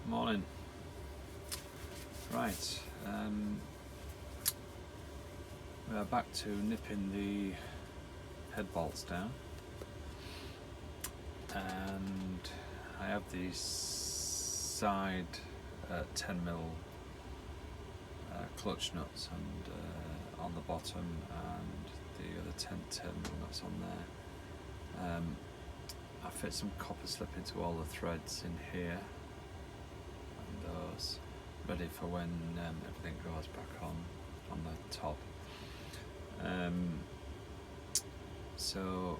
Morning. Right, we are back to nipping the head bolts down, and I have these side 10mm clutch nuts and on the bottom, and the other 10mm nuts on there. I fit some copper slip into all the threads in here, and those ready for when everything goes back on the top. So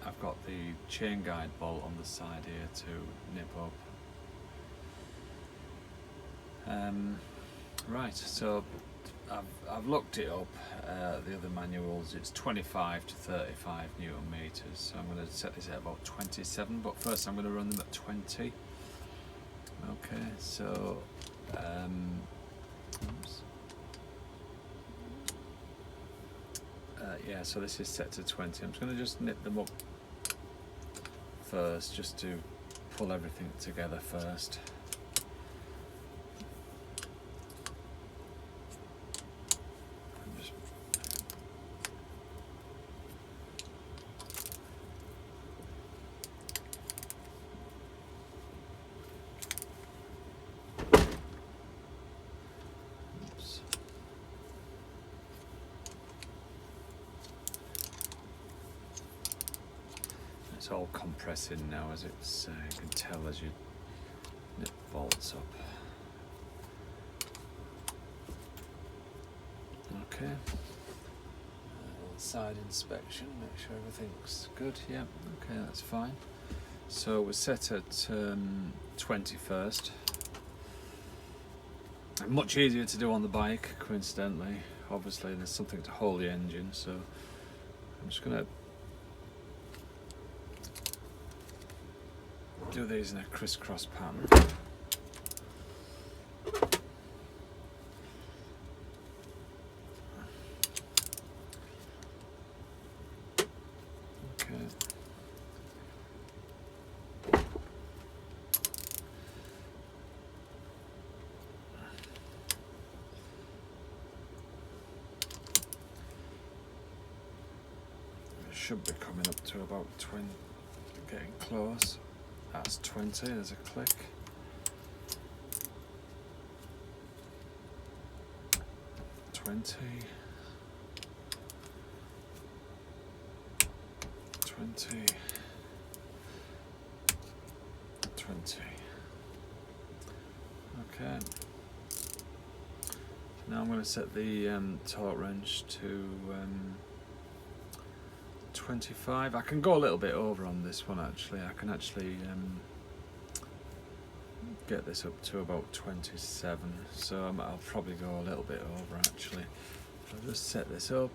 I've got the chain guide bolt on the side here to nip up. Right, so I've looked it up, the other manuals. It's 25 to 35 Newton meters, so I'm going to set this at about 27, but first I'm going to run them at 20. Okay, so yeah, so this is set to 20. I'm just going to just nip them up first, just to pull everything together first. It's all compressing now, as it's you can tell as you nip the bolts up. Okay, side inspection, make sure everything's good. Yeah, okay, that's fine. So we're set at 20 first. Much easier to do on the bike, coincidentally. Obviously there's something to hold the engine, so I'm just going to do these in a crisscross pattern. Okay. It should be coming up to about 20, getting close. That's 20, there's a click. Twenty. 20. Okay. Now I'm going to set the torque wrench to 25. I can go a little bit over on this one actually. I can actually get this up to about 27, so I'll probably go a little bit over actually. I'll just set this up.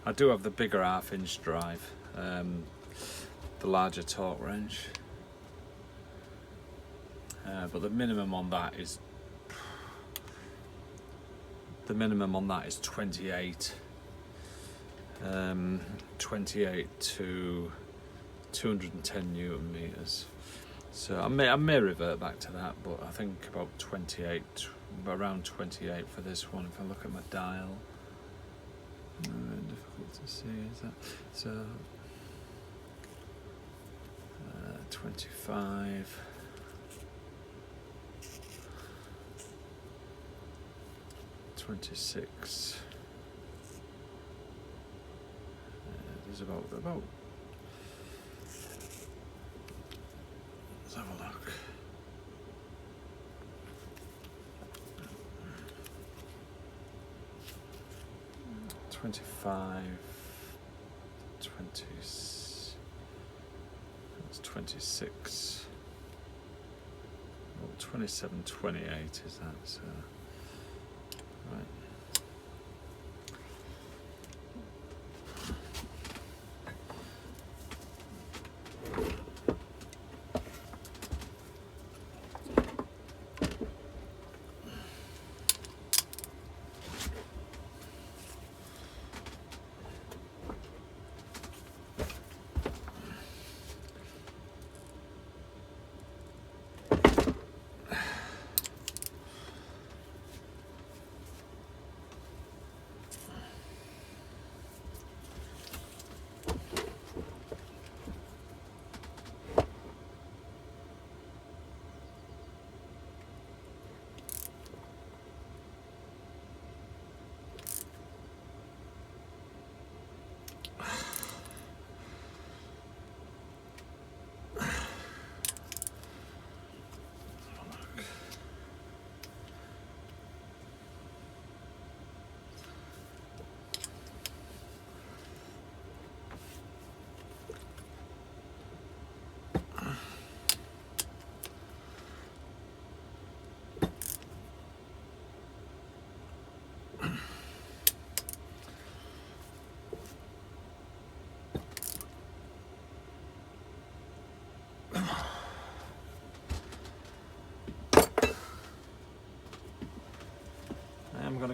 I do have the bigger 1/2-inch drive, the larger torque wrench, but the minimum on that is 28. 28 to 210 Newton meters. So I may revert back to that, but I think about 28, around 28 for this one. If I look at my dial, difficult to see, is that so? 25. 26. There's about. Let's have a look. $25, 20. That's 26. Well, 27, 28 is that? So, right.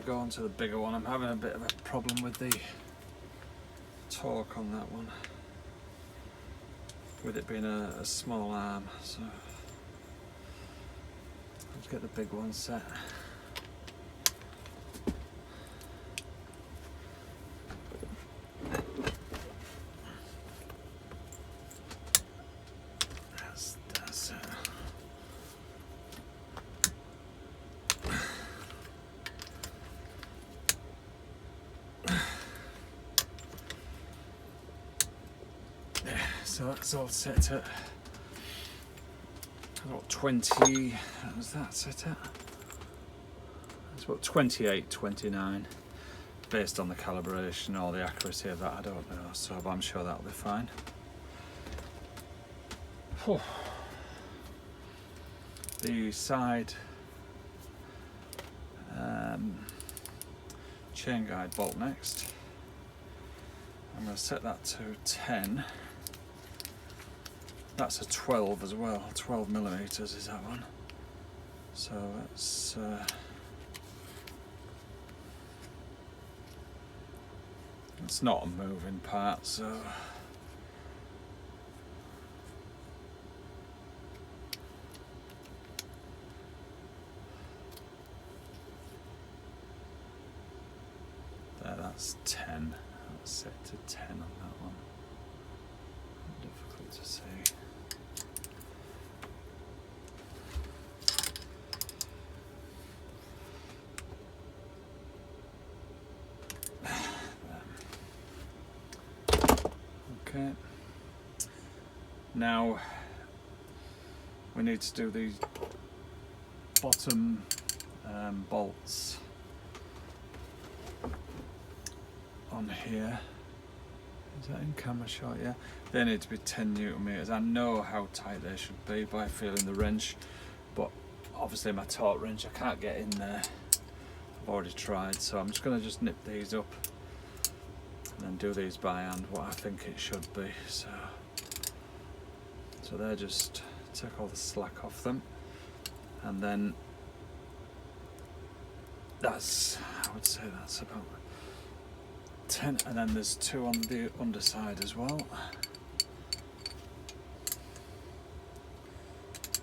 to go on to the bigger one. I'm having a bit of a problem with the torque on that one, with it being a small arm, so let's get the big one set. That's it. So that's all set at what, 20, what was that set at? It's about 28, 29, based on the calibration or the accuracy of that, I don't know, so but I'm sure that'll be fine. Whew. The side chain guide bolt next. I'm going to set that to 10. That's a 12 as well, 12 millimeters is that one. So that's it's not a moving part, so there, that's 10. That's set to 10 on that one. Difficult to see. Okay. Now we need to do these bottom bolts on here. Is that in camera shot? Yeah. They need to be 10 Newton meters. I know how tight they should be by feeling the wrench, but obviously my torque wrench, I can't get in there. I've already tried, so I'm just going to just nip these up and then do these by hand, what I think it should be. So they're just take all the slack off them, and then that's, I would say that's about 10, and then there's 2 on the underside as well.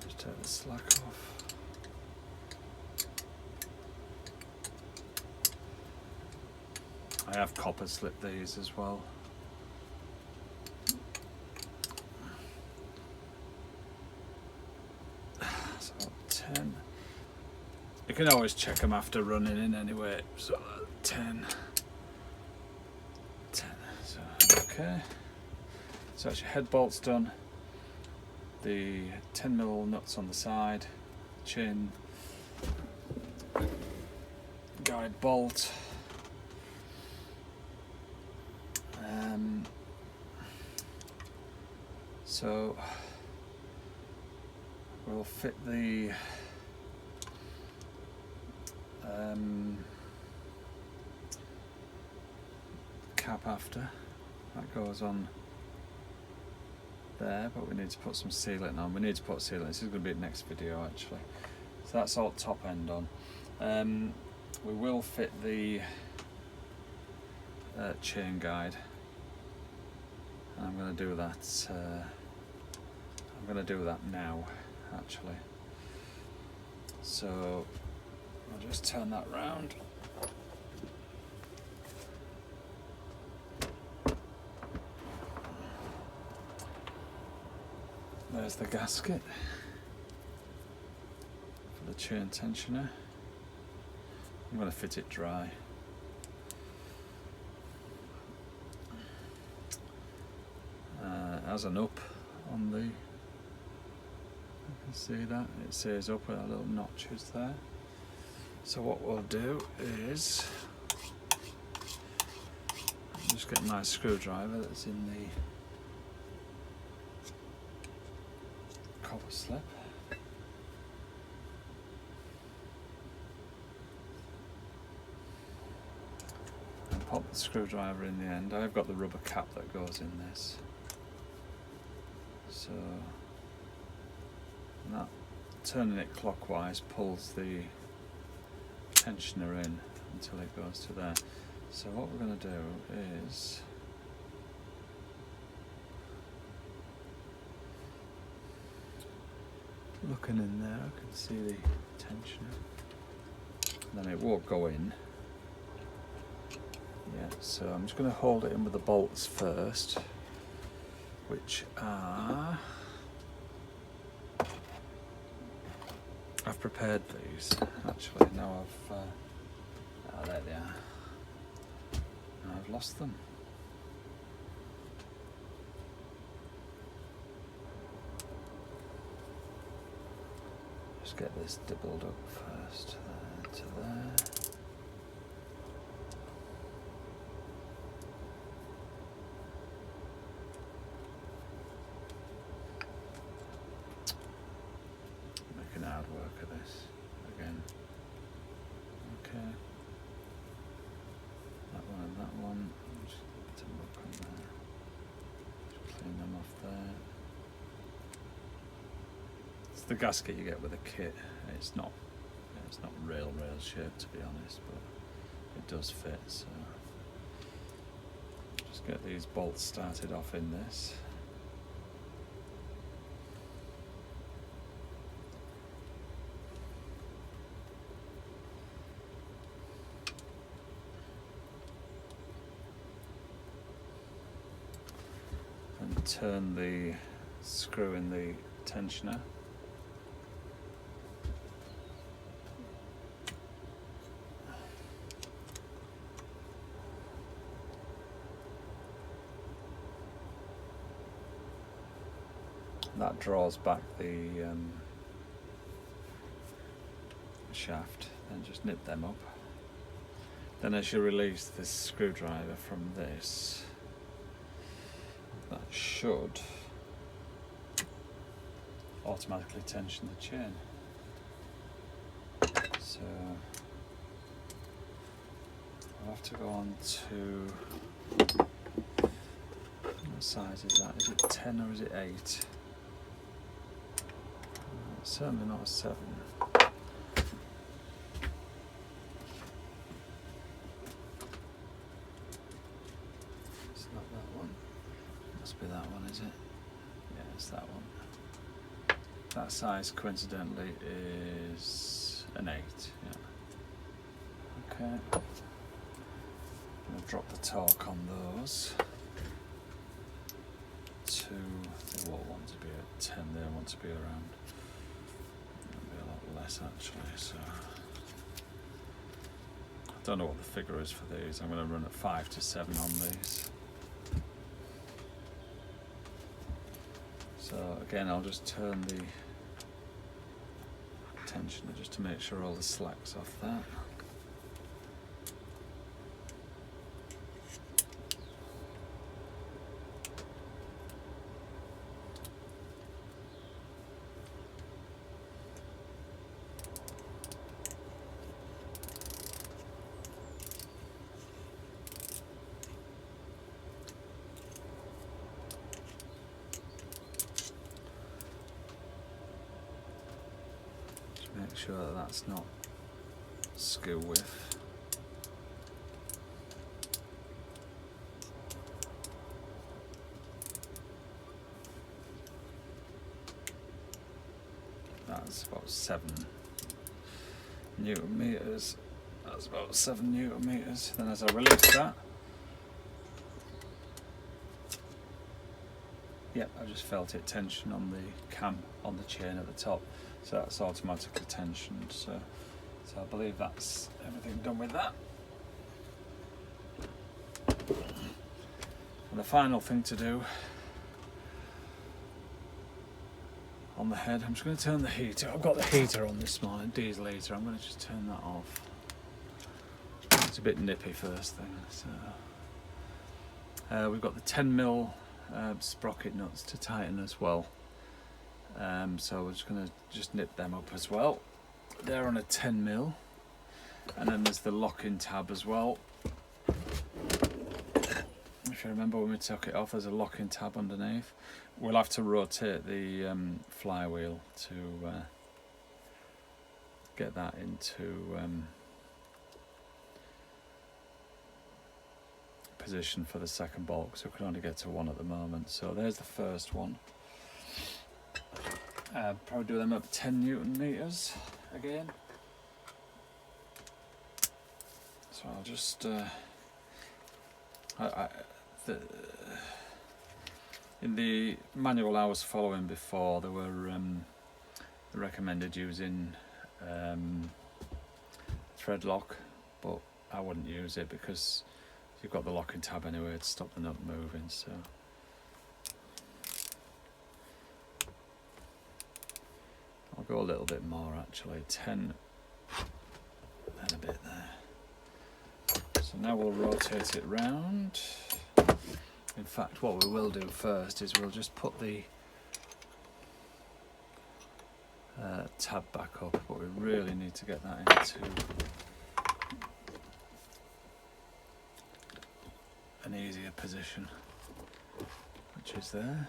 Just take the slack off. I have copper slipped these as well. So 10. You can always check them after running in anyway. So 10. So, okay. So that's your head bolts done. The 10mm nuts on the side. Chain guide bolt. So we'll fit the cap after. That goes on there, but we need to put some sealant on. We need to put sealant. This is going to be the next video actually. So that's all top end on. We will fit the chain guide. And I'm going to do that. I'm going to do that now, actually. So I'll just turn that round. There's the gasket for the chain tensioner. I'm going to fit it dry. Has an up on the, you can see that it says up with our little notches there. So what we'll do is just get my screwdriver that's in the copper slip. And pop the screwdriver in the end. I've got the rubber cap that goes in this. So that, turning it clockwise, pulls the tensioner in, until it goes to there. So what we're going to do is looking in there, I can see the tensioner. Then it won't go in. Yeah, so I'm just going to hold it in with the bolts first, which are, I've prepared these actually. Now I've oh, there they are. Now I've lost them. Just get this doubled up first, there to there. Making hard work of this again. Okay. That one and that one. Just put them up on there. Just clean them off there. It's the gasket you get with a kit. It's not real shape, to be honest, but it does fit. So just get these bolts started off in this. And turn the screw in the tensioner. That draws back the shaft, then just nip them up. Then as you release this screwdriver from this, that should automatically tension the chain. So I'll have to go on to, what size is that? Is it 10 or is it 8? Certainly not a 7. It's not that one. Must be that one, is it? Yeah, it's that one. That size, coincidentally, is an 8. Yeah. Okay. I'm going to drop the torque on those. They won't want to be at 10. They want to be around. Less actually, so I don't know what the figure is for these. I'm going to run at 5 to 7 on these. So again, I'll just turn the tensioner just to make sure all the slack's off that. Make sure that that's not skew width. That's about 7 Newton meters. That's about 7 Newton meters. Then as I release that, yep, I just felt it tension on the cam on the chain at the top. So that's automatically tensioned. So I believe that's everything done with that. And the final thing to do on the head, I'm just going to turn the heater. I've got the heater on this morning, diesel heater. I'm going to just turn that off. It's a bit nippy first thing. So we've got the 10mm sprocket nuts to tighten as well. So we're just going to nip them up as well. They're on a 10mm, and then there's the lock-in tab as well. If you remember when we took it off, there's a lock-in tab underneath. We'll have to rotate the flywheel to get that into position for the second bolt because we can only get to one at the moment. So there's the first one. Probably do them up 10 Newton meters again. So I'll just in the manual I was following before, there were they recommended using thread lock, but I wouldn't use it because you've got the locking tab anyway to stop the nut moving. So I'll go a little bit more actually, 10 and a bit there. So now we'll rotate it round. In fact, what we will do first is we'll just put the tab back up, but we really need to get that into an easier position, which is there.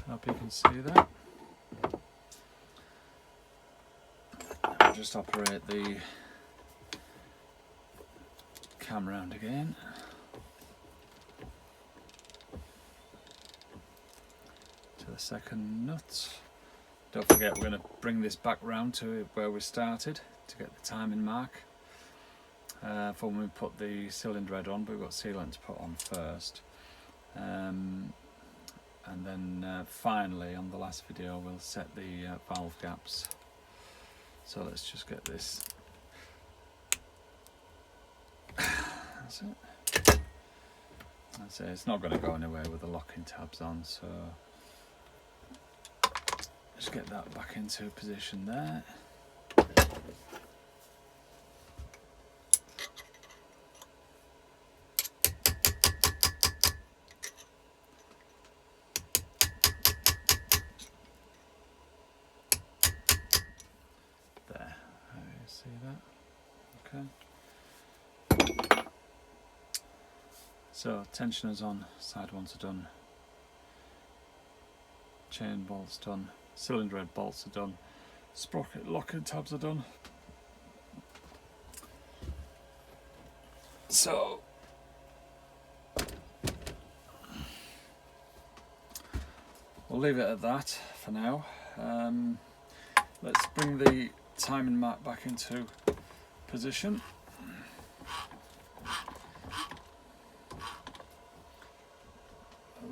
Hope you can see that. I'll just operate the cam round again. To the second nut. Don't forget we're going to bring this back round to where we started to get the timing mark. For when we put the cylinder head on, but we've got sealant to put on first. And then finally on the last video we'll set the valve gaps. So let's just get this. That's it. That's it. It's not going to go anywhere with the locking tabs on, so just get that back into position there. See that? Okay. So tensioners on, side ones are done, chain bolts done, cylinder head bolts are done, sprocket locking tabs are done. So we'll leave it at that for now. Let's bring the timing mark back into position.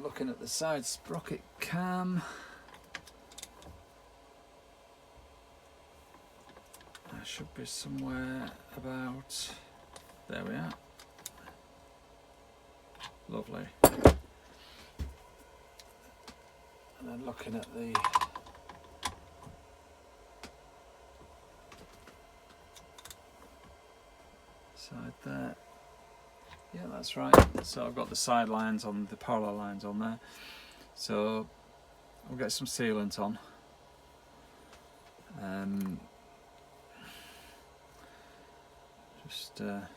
Looking at the side sprocket cam, I should be somewhere about, there we are. Lovely. And then looking at the side there, yeah, that's right. So I've got the side lines on, the parallel lines on there, so I'll get some sealant on. Just double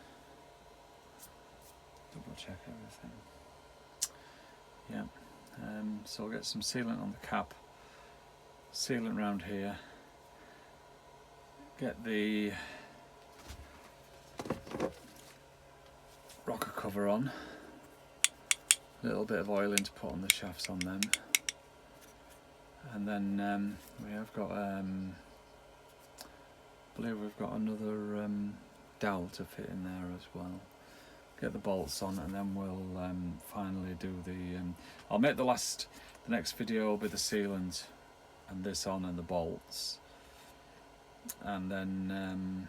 check everything. Yeah, so I'll get some sealant on the cap, sealant round here, get the rocker cover on, a little bit of oiling to put on the shafts on them, and then we have got I believe we've got another dowel to fit in there as well. Get the bolts on, and then we'll finally do the I'll make the next video will be the sealant and this on and the bolts, and then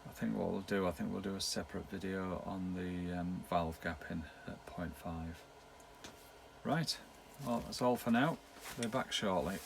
I think we'll do a separate video on the valve gapping at 0.5. Right, well that's all for now. We'll be back shortly.